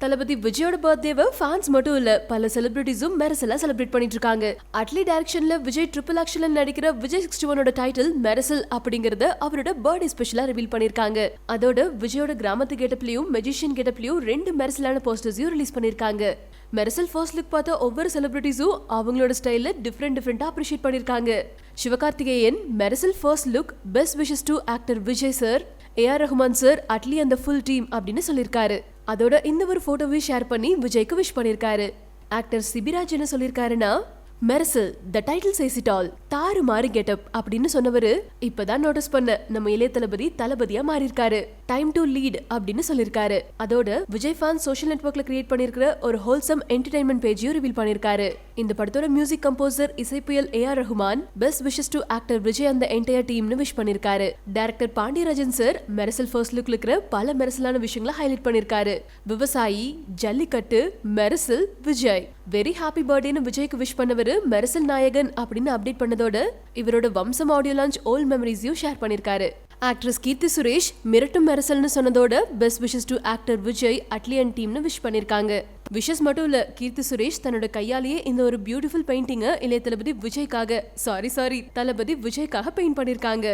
தளபதி விஜயோட பர்த்டேவை ஃபேன்ஸ் மட்டும் இல்ல பல செலிபிரிட்டிஸும் மெரசலா செலிப்ரேட் பண்ணிட்டு இருக்காங்க. அட்லி டைரக்ஷன்ல விஜய் ட்ரிபிள் ஆக்ஷன்ல நடிக்கிற விஜய் 61ஓட டைட்டில் மெரசல் அப்படிங்கறத அவரோட பர்த்டே ஸ்பெஷலா ரிவீல் பண்ணிருக்காங்க. அதோட விஜயோட கிராமத்து கெட்டப்லயும் மெஜிஷியன் கெட்டப்லயும் 2 மெரசலான போஸ்டர்ஸையும் ரிலீஸ் பண்ணிருக்காங்க. மெரசல் ஃபர்ஸ்ட் லுக் பார்த்த ஒவ்வொரு செலிபிரிட்டிஸும் அவங்களோட ஸ்டைல டிஃபரெண்டா அப்ரிஷியேட் பண்ணிருக்காங்க. Sivakarthikeyan Mersal first look best wishes to actor Vijay sir, AR Rahman sir, Atlee அந்த ஃபுல் டீம் அப்படின்னு சொல்லிருக்காரு. அதோட இந்த ஒரு போட்டோவை ஷேர் பண்ணி விஜய்க்கு விஷ் பண்ணிருக்காரு. ஆக்டர் சிபிராஜ் என்ன சொல்லிருக்காருன்னா, Mersal the title says it all, தாறு மாறி கெட்டப் அப்படின்னு சொன்னவரு இப்பதான் நோட்டீஸ் பண்ண நம்ம இளைய தளபதி தளபதியா மாறி இருக்காரு. டைம் டு லீட் அப்படின்னு சொல்லிருக்காரு. அதோட விஜய் ஃபேன்ஸ் சோஷியல் நெட்வொர்க்ல கிரியேட் பண்ணிருக்கிற ஒரு ஹோல்சம் என்டர்டைன்மெண்ட் பேஜையும் ரிவீல் பண்ணிருக்காரு. இந்த படத்தோட மியூசிக் கம்போசர் இசைப்புயல் AR Rahman best wishes to actor Vijay அந்த என்டையர் டீம்னு விஷ் பண்ணிருக்காரு. Director Pandiarajan sir Mersal first லுக்ல இருக்கிற பல மெரசலான விஷயங்களை ஹைலைட் பண்ணிருக்காரு. விவசாயி, ஜல்லிக்கட்டு, மெரசல், விஜய் வெரி ஹாப்பி பர்த்டேன்னு விஜய்க்கு விஷ் பண்ணவரு மெரசல் நாயகன் அப்படின்னு அப்டேட் பண்ணதோட இவரோட வம்சம் ஆடியோ லான்ச் ஓல்ட் மெமரிஸையும் ஷேர் பண்ணிருக்காரு. ஆக்ட்ரஸ் கீர்த்தி சுரேஷ் மிரட்டும் மெரசல்னு சொன்னதோட best wishes to actor Vijay, Atlee and டீம்னு விஷ் பண்ணிருக்காங்க. விஷஸ் மட்டும் இல்ல, கீர்த்தி சுரேஷ் தன்னோட கையாலேயே இந்த ஒரு பியூட்டிஃபுல் பெயிண்டிங்க இளைய தளபதி விஜய்க்காக தளபதி விஜய்க்காக பெயிண்ட் பண்ணிருக்காங்க.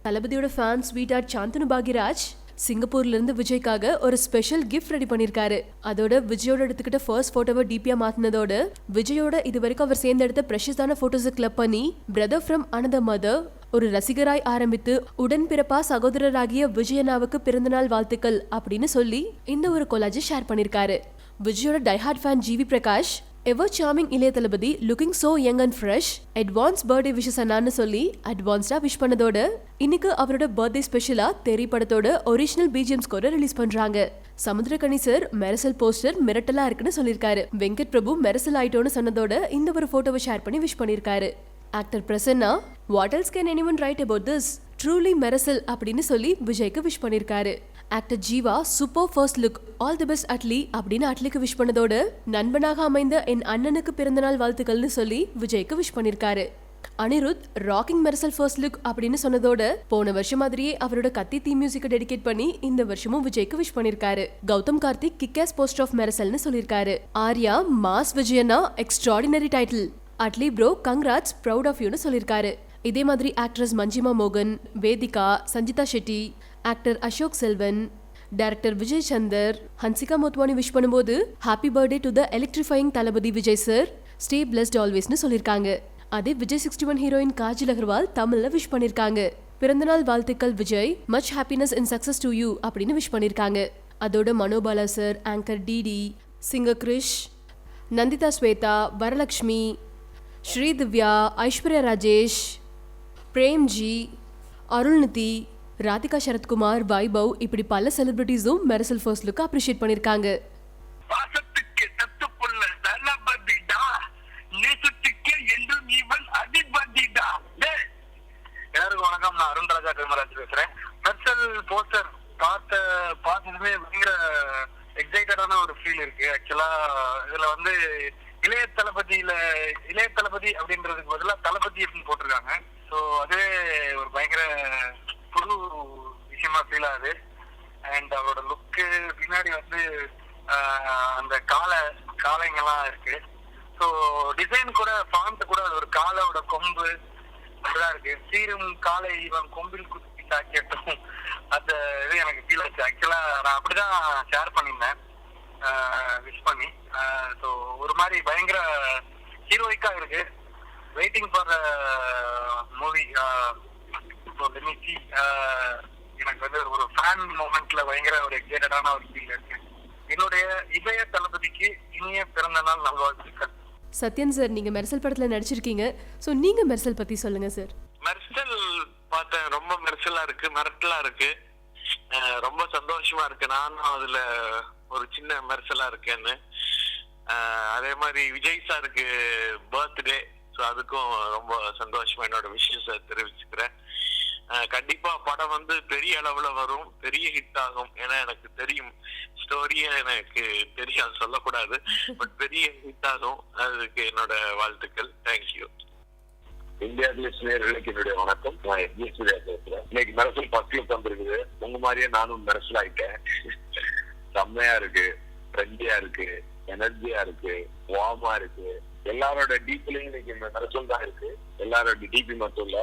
தளபதியோட fan sweet art Shanthanu Bhagyaraj சிங்கப்பூர்ல இருந்து விஜய்க்காக ஒரு ஸ்பெஷல் கிஃப்ட் ரெடி பண்ணிருக்காரு. அதோட விஜயோட எடுத்துக்கிட்ட ஃபர்ஸ்ட் போட்டோவை டிபியா மாத்தினதோட விஜயோட இது வரைக்கும் அவர் சேர்ந்து எடுத்த பிரஷஸான போட்டோஸை கிளப் பண்ணி பிரதர் ஃப்ரம் அனதர் மதர், ஒரு ரசிகராய் ஆரம்பித்து உடன்பிறப்பா சகோதரராகிய விஜயனாவுக்கு பிறந்தநாள் வாழ்த்துக்கள் அப்படின்னு சொல்லி இந்த ஒரு கொலாஜை ஷேர் பண்ணிருக்காரு. விஜயோட diehard fan GV Prakash ever charming Ilaya Thalapathy looking so young and fresh, advance birthday wishes அண்ணான்னு சொல்லி அட்வான்ஸ்டா விஷ் பண்ணதோட இன்னைக்கு அவரோட பர்த்டே ஸ்பெஷலா தெரி படத்தோட ஒரிஜினல் பிஜிஎம் ஸ்கோரை ரிலீஸ் பண்றாங்க. சமுத்திரகனி சார் மெரசல் போஸ்டர் மிரட்டலா இருக்குன்னு சொல்லிருக்காரு. வெங்கட் பிரபு மெரசல் ஆயிட்டோன்னு சொன்னதோட இந்த ஒரு போட்டோவை ஷேர் பண்ணி விஷ் பண்ணிருக்காரு. Actor Prasanna what else can anyone write about this, truly Mersal அப்படின்னு சொல்லி விஜய்க்கு விஷ் பண்ணிருக்காரு. Actor Jiiva super first look, all the best Atlee அப்படின்னு அட்லிக்கு விஷ் பண்ணதோட நண்பனாக அமைந்த என் அண்ணனுக்கு பிறந்தநாள் வாழ்த்துக்கள்னு சொல்லி விஜய்க்கு விஷ் பண்ணிருக்காரு. அனிருத் ராக்கிங் மெரசல் ஃபர்ஸ்ட் லுக் அப்படின்னு சொன்னதோட போன வருஷம் மாதிரியே அவரோட கத்தி தீம் மியூசிக்கை டெடிகேட் பண்ணி இந்த வருஷமும் விஜய்க்கு விஷ் பண்ணிருக்காரு. Gautham Karthik kick ass poster of மெரசல்னு சொல்லிருக்காரு. ஆர்யா மாஸ் விஜயனா extraordinary title, Atlee bro congrats proud of யூன்னு சொல்லிருக்காரு. இதே மாதிரி ஆக்ட்ரஸ் மஞ்சிமா மோகன், Vedhika, Sanchita Shetty, actor Ashok Selvan, director Vijay Chander, Hansika Motwani wish பண்ணும்போது happy birthday to the electrifying Thalapathy Vijay sir, stay blessed ஆல்வேஸ்னு சொல்லிருக்காங்க. அதே விஜய் 61 ஹீரோயின் காஜல் அகர்வால் தமிழ்ல விஷ் பண்ணிருக்காங்க. பிறந்தநாள் வாழ்த்துக்கள் Vijay, much happiness and success to you அப்படின்னு விஷ் பண்ணிருக்காங்க. அதோட Manobala sir, anchor DD, singer Krish, Nandita Shweta, Varalakshmi, Sri Divya, Aishwarya Rajesh, Premji, Arulnithi, Radhika Sarathkumar, Vaibhav இப்படி பல செலிபிரிட்டிஸும் மெரசல் ஃபர்ஸ்ட் லுக் அப்ரிஷியேட் பண்ணிருக்காங்க. எல்லாருக்கும் வணக்கம், நான் அருண் ராஜா கருமராஜ் பேசுறேன். மெர்சல் போஸ்டர் பார்த்ததுமே பயங்கர எக்ஸைட்டடான ஒரு ஃபீல் இருக்கு. ஆக்சுவலா இதுல வந்து இளைய தளபதி அப்படின்றதுக்கு பதிலாக தளபதி அப்படின்னு போட்டிருக்காங்க. ஸோ அதுவே ஒரு பயங்கர புது விஷயமா ஃபீல் ஆகுது. அண்ட் அவரோட லுக்கு பின்னாடி வந்து அந்த காளைங்கெல்லாம் இருக்கு. ஸோ டிசைன் கூட ஃபாண்ட் கூட ஒரு காளையோட கொம்பு அப்படிதான் இருக்கு. சீரும் காளை இவன் கொம்பில் குத்தி சாக்கெட்டும் அந்த இது எனக்கு ஃபீல் ஆச்சு. ஆக்சுவலா நான் அப்படிதான் ஷேர் பண்ணியிருந்தேன் விஷ் பண்ணி. ஸோ ஒரு மாதிரி பயங்கர ஹீரோயிக்கா இருக்கு. Waiting for movie. எனக்கு வந்து ஒரு ஃபேன் மூமெண்ட்ல பயங்கர ஒரு எக்ஸைட்டடான ஒரு ஃபீல் இருக்கு. என்னுடைய இதய தளபதிக்கு இனிய பிறந்த நாள் நல்வாழ்த்துக்கள். சத்யன் சார், நீங்க மெர்சல் படத்துல நடிச்சிருக்கீங்க. சோ நீங்க மெர்சல் பத்தி சொல்லுங்க சார். மெர்சல் பார்த்தேன், ரொம்ப மெர்சலா இருக்கு, மிரட்டலா இருக்கு, ரொம்ப சந்தோஷமா இருக்கு. நானும் அதுல ஒரு சின்ன மெர்சலா இருக்கேன்னு. அதே மாதிரி விஜய் சாருக்கு பர்த்டே, ஸோ அதுக்கும் ரொம்ப சந்தோஷமா என்னோட விஷயத்தை தெரிவிச்சுக்கிறேன். கண்டிப்பா படம் வந்து பெரிய அளவுல வரும், பெரிய ஹிட் ஆகும். ஏன்னா எனக்கு தெரியும், ஸ்டோரியே எனக்கு தெரியும், சொல்லக்கூடாது, பட் பெரிய ஹிட் ஆகும். அதுக்கு என்னோட வாழ்த்துக்கள். தேங்க்யூ. இந்தியா நேயர்களுக்கு என்னுடைய வணக்கம். நான் எஸ் சூர்யா பேசுறேன். இன்னைக்கு மெரசல் ஃபர்ஸ்ட் லுக் வந்திருக்குது. உங்க மாதிரியே நானும் மெரசல் ஆயிட்டேன். செம்மையா இருக்கு. ஃப்ரெண்ட்லியா இருக்கு, எனர்ஜியா இருக்கு, வார்மா இருக்கு. எல்லாரோட டீப்லயும் இன்னைக்கு மெர்சல் தான் இருக்கு. எல்லாரோட டிபி மட்டும் இல்ல,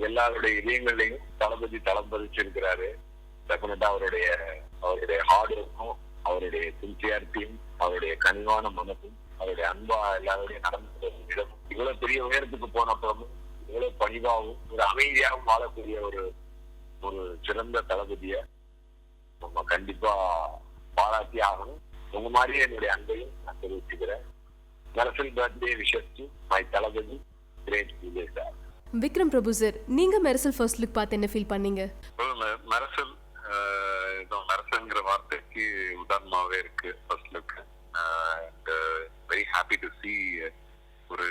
எல்லாருடைய இதயங்களையும் தளபதி தளம் பதிச்சிருக்கிறாரு. டெஃபினட்டா அவருடைய ஹார்ட் ஒர்க்கும், அவருடைய சின்சியாரிட்டியும், அவருடைய கனிவான மனசும், அவருடைய அன்பா எல்லாருடைய நடந்து விதம், இவ்வளவு பெரிய உயரத்துக்கு போனப்பவும் இவ்வளவு பணிவாகவும் ஒரு அமைதியாகவும் வாழக்கூடிய ஒரு சிறந்த தளபதிய நம்ம கண்டிப்பா பாராட்டி ஆகணும். உங்க மாதிரியே என்னுடைய அன்பையும் நான் தெரிவிச்சுக்கிறேன். Mersal birthday wishes to my Thalapathy great Vijay sir. Vikram Prabhu sir, நீங்க மெர்சல் ஃபர்ஸ்ட் லுக் பார்த்து என்ன ஃபீல் பண்ணீங்க? மெர்சல்ங்கிற வார்த்தைக்கு உதாரணமாவே இருக்கு first look. Very happy to C ஒரு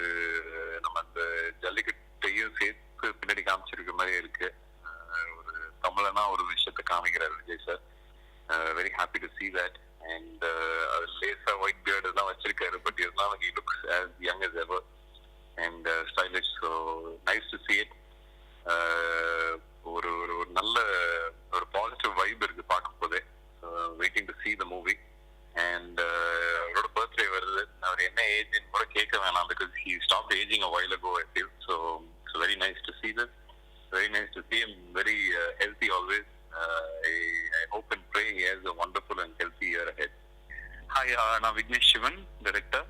நம்ம அந்த ஜல்லிக்கட்டையும் சேர்த்து பின்னாடி காமிச்சிருக்க மாதிரி இருக்கு. ஒரு தமிழனா ஒரு விஷயத்தை காமிக்கிறார் Vijay sir. Very happy to see that. And லேசா ஒயிட் பியர்ட் எல்லாம் வச்சிருக்காரு, பட் இருந்தாலும் he looks as young as ever and stylish, so nice to see it. ஒரு நல்ல ஒரு பாசிட்டிவ் வைப் இருக்கு பார்க்கும் போதே. Waiting to see the movie. And அவரோட பர்த்டே வருது. அவர் என்ன ஏஜ்னு கூட கேட்க வேணாம், because he stopped aging a while ago I feel. So it's very nice to see this. Very nice to see him very healthy always. I hope and pray he has a wonderful and healthy year ahead. Hi, நான் Vignesh Sivan, director.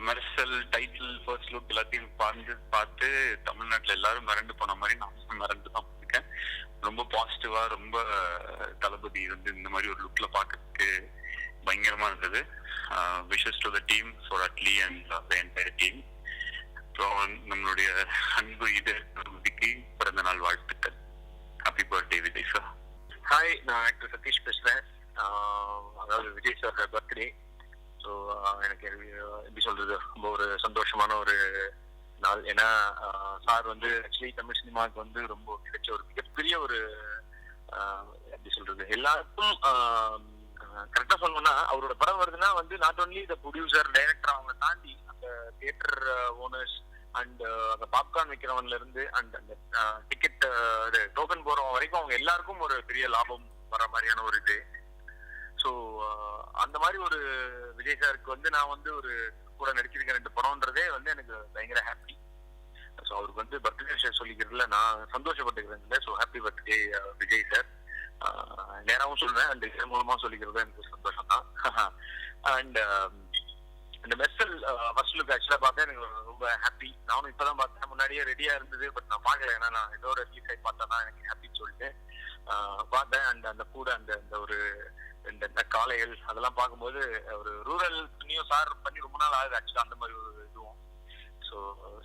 Mersal title first look எல்லாத்தையும் பார்த்து தமிழ்நாட்டில் எல்லாரும் மிரண்டு போன மாதிரி நான் மிரண்டு தான் இருக்கேன். ரொம்ப பாசிட்டிவா, ரொம்ப தளபதி வந்து இந்த மாதிரி ஒரு லுக்ல பார்க்கறதுக்கு பயங்கரமா இருந்தது. Wishes to the team, for Atlee and the entire team. அப்புறம் நம்மளுடைய அன்பு தளபதிக்கு பிறந்த நாள் வாழ்த்துக்கள். Happy birthday Vijay sir. Hi, நான் ஆக்டர் சதீஷ் பேசுறேன். அதாவது விஜய் சார் பர்த்டே. ஸோ எனக்கு எப்படி சொல்றது, ரொம்ப ஒரு சந்தோஷமான ஒரு நாள். ஏன்னா சார் வந்து ஆக்சுவலி தமிழ் சினிமாவுக்கு வந்து ரொம்ப கிடைச்ச ஒரு மிகப்பெரிய ஒரு எப்படி சொல்றது, எல்லாருக்கும் கரெக்டா சொல்லணும்னா அவரோட படம் வருதுன்னா வந்து not only the producer, director, அவங்க தாண்டி அந்த தியேட்டர் ஓனர்ஸ் அண்ட் அந்த பாப்கார்ன் விற்கிறவன்ல இருந்து அண்ட் அந்த டிக்கெட் டோக்கன் போறவங்க வரைக்கும் அவங்க எல்லாருக்கும் ஒரு பெரிய லாபம் வர மாதிரியான ஒரு இது. ஸோ அந்த மாதிரி ஒரு விஜய் சாருக்கு வந்து நான் வந்து ஒரு கூட நடிச்சிருக்கேன் 2 படம்ன்றதே வந்து எனக்கு பயங்கர ஹாப்பி. ஸோ அவருக்கு வந்து பர்த்டே விஷயம் சொல்லிக்கிறதுல நான் சந்தோஷப்பட்டுக்கிறேன். So happy birthday Vijay sir. நேராகவும் சொல்றேன், அண்ட் இதன் மூலமா சொல்லிக்கிறது எனக்கு சந்தோஷம் தான். அண்ட் இந்த மெர்சல் ஃபர்ஸ்ட் லுக் ஆக்சுவலா பார்த்தேன், எனக்கு ரொம்ப ஹாப்பி. நானும் இப்பதான் பார்த்தேன், முன்னாடியே ரெடியா இருந்தது, பட் நான் பார்க்கல. ஏன்னா நான் ஏதோ ஒரு ரிலீஸ் ஆகி பார்த்தா தான் எனக்கு ஹாப்பின்னு சொல்லிட்டு பார்த்தேன். அண்ட் அந்த கூட அந்த ஒரு இந்த காளைகள் அதெல்லாம் பார்க்கும்போது ஒரு ரூரல் துணியும் சார் பண்ணி ரொம்ப நாள் ஆகுது ஆக்சுவலா, அந்த மாதிரி ஒரு இதுவும். ஸோ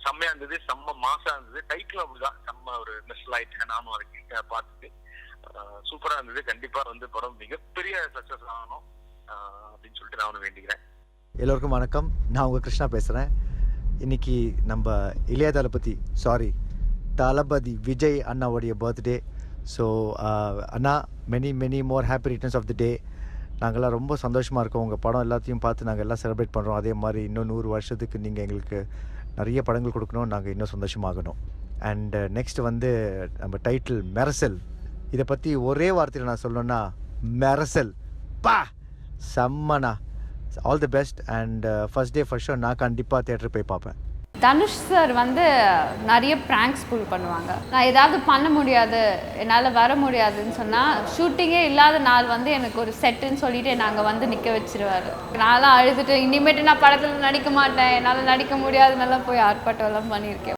செம்மையா இருந்தது, செம்ம மாசா இருந்தது. டைட்டில் அப்படிதான் செம்ம ஒரு மெர்சல் ஆயிட்டேன் நானும் வரைக்கும் பார்த்துட்டு சூப்பரா இருந்தது. கண்டிப்பா வந்து படம் மிகப்பெரிய சக்சஸ் ஆகணும் அப்படின்னு சொல்லிட்டு நான் ஒன்று வேண்டிக்கிறேன். எல்லோருக்கும் வணக்கம், நான் உங்கள் கிருஷ்ணா பேசுகிறேன். இன்றைக்கி நம்ம இளைய தளபதி விஜய் அண்ணாவுடைய பர்த்டே. ஸோ அண்ணா many more happy returns of the day. நாங்கள்லாம் ரொம்ப சந்தோஷமாக இருக்கோம். உங்கள் படம் எல்லாத்தையும் பார்த்து நாங்கள் எல்லாம் செலிப்ரேட் பண்ணுறோம். அதே மாதிரி இன்னும் 100 வருஷத்துக்கு நீங்கள் எங்களுக்கு நிறைய படங்கள் கொடுக்கணும், நாங்கள் இன்னும் சந்தோஷமாகணும். அண்ட் நெக்ஸ்ட் வந்து நம்ம டைட்டில் மெர்சல், இதை பற்றி ஒரே வார்த்தையில் நான் சொல்லணுன்னா மெர்சல் பா செம்மண்ணா. All the best. And first day first show நான் கண்டிப்பாக தியேட்டர் போய் பார்ப்பேன். தனுஷ் சார் வந்து நிறைய ப்ராங்க்ஸ் புல் பண்ணுவாங்க. நான் ஏதாவது பண்ண முடியாது, என்னால் வர முடியாதுன்னு சொன்னால் ஷூட்டிங்கே இல்லாத நாள் வந்து எனக்கு ஒரு செட்டுன்னு சொல்லிட்டு நாங்கள் வந்து நிற்க வச்சிருவார். நான்லாம் அழுதுட்டு இனிமேட்டு நான் படத்தில் நடிக்க மாட்டேன், என்னால் நடிக்க முடியாதுன்னெல்லாம் போய் ஆர்ப்பாட்டம் எல்லாம் பண்ணியிருக்கேன்.